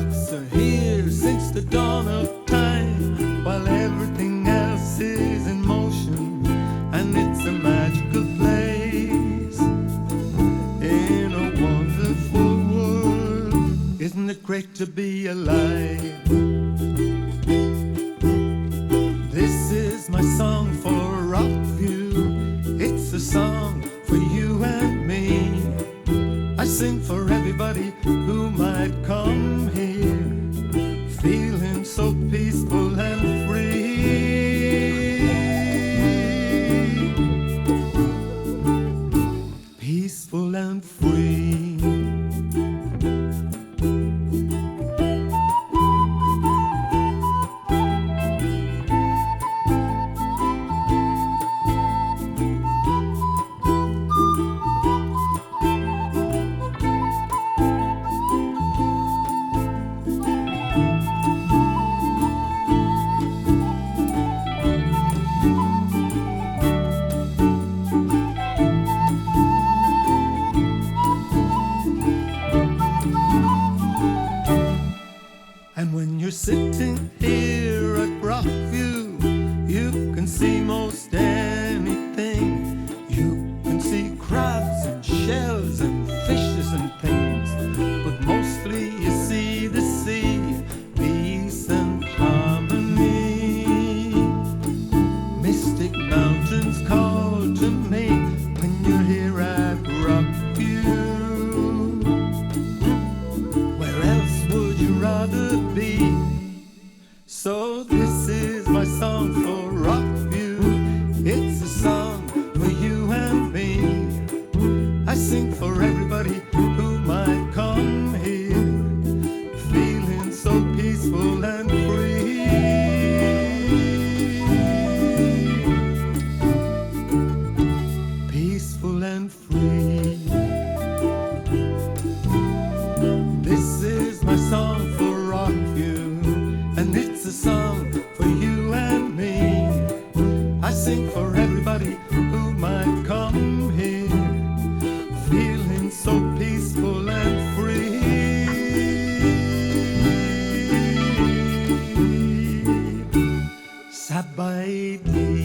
books are here since the dawn of time, while everything else is in motion, and it's a magical place in a wonderful world. Isn't it great to be alive? This is my song for Rockview. It's a song for you and me. I sing for everybody who might come here, feeling so peaceful and free. Peaceful and free. And when you're sitting here at Rockview, you can see most anything. You can see crabs and shells and fishes and things, but mostly you see the sea, peace and harmony. Mystic mountains call to me when you're here at Rockview. Where else would you rather be? So this is my song for Rockview. It's a song for you and me. I sing for everybody who might come here, feeling so peaceful and free. Peaceful and free. This is my song for Rockview, and it's a song for you and me. I sing for everybody who might come here, feeling so peaceful and free. Sabaidee.